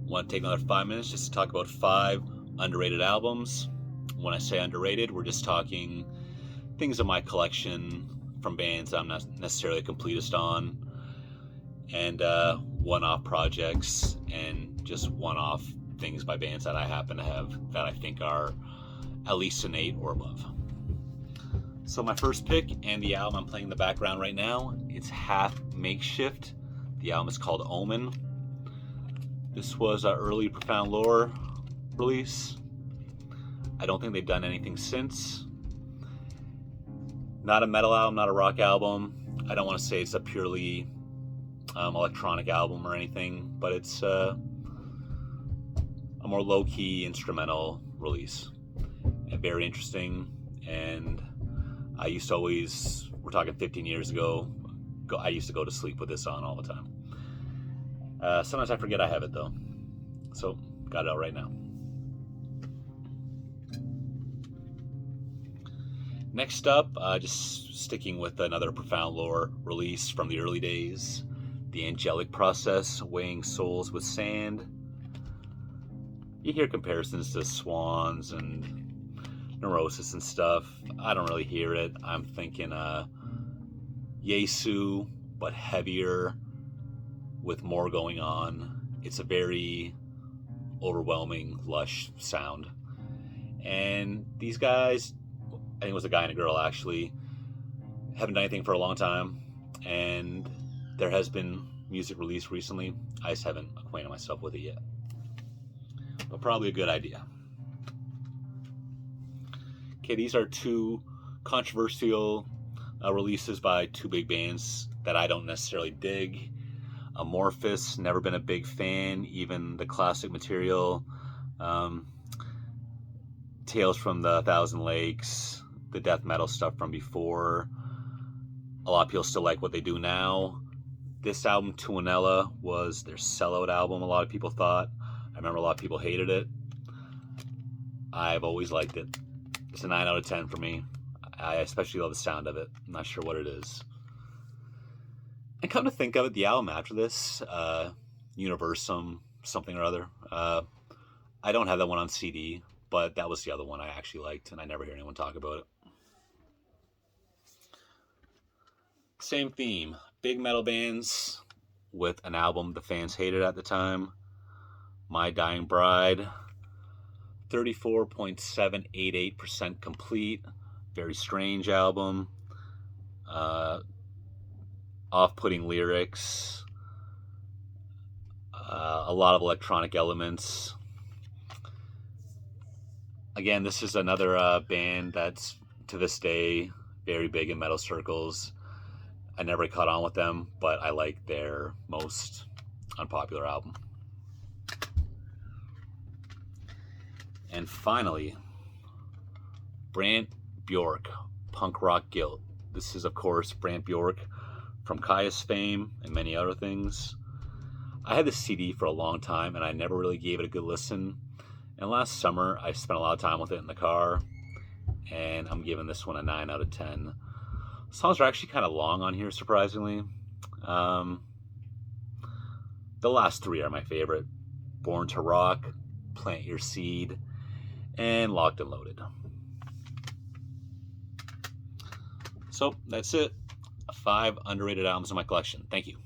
Want to take another 5 minutes just to talk about 5 underrated albums. When I say underrated, we're just talking things in my collection from bands I'm not necessarily a completist on, and one-off projects, and just one-off things by bands that I happen to have that I think are at least an 8 or above. So my first pick, and the album I'm playing in the background right now, it's Half Makeshift. The album is called Omen. This was an early Profound Lore release. I don't think they've done anything since. Not a metal album, not a rock album. I don't want to say it's a purely electronic album or anything, but it's a more low-key instrumental release. And very interesting, and I used to always, we're talking 15 years ago, I used to go to sleep with this on all the time. Sometimes I forget I have it though. So, got it out right now. Next up, just sticking with another Profound Lore release from the early days, The Angelic Process, Weighing Souls with Sand. You hear comparisons to Swans and Neurosis and stuff. I don't really hear it. I'm thinking Yesu, but heavier, with more going on. It's a very overwhelming, lush sound. And these guys, I think it was a guy and a girl actually, haven't done anything for a long time. And there has been music released recently. I just haven't acquainted myself with it yet. But probably a good idea. Okay, these are 2 controversial releases by 2 big bands that I don't necessarily dig. Amorphous, never been a big fan, even the classic material. Tales from the Thousand Lakes, the death metal stuff from before. A lot of people still like what they do now. This album, Tuonela, was their sellout album, a lot of people thought. I remember a lot of people hated it. I've always liked it. It's a 9 out of 10 for me. I especially love the sound of it. I'm not sure what it is. And come to think of it, the album after this, Universum, something or other, I don't have that one on CD, but that was the other one I actually liked, and I never hear anyone talk about it. Same theme, big metal bands with an album the fans hated at the time. My Dying Bride, 34.788% complete, very strange album. Off-putting lyrics, a lot of electronic elements. Again, this is another band that's, to this day, very big in metal circles. I never caught on with them, but I like their most unpopular album. And finally, Brant Bjork, Punk Rock Guilt. This is, of course, Brant Bjork from Kyuss fame and many other things. I had this CD for a long time and I never really gave it a good listen. And last summer I spent a lot of time with it in the car, and I'm giving this one a 9 out of 10. Songs are actually kind of long on here, surprisingly. The last 3 are my favorite: Born to Rock, Plant Your Seed, and Locked and Loaded. So that's it. 5 underrated albums in my collection. Thank you.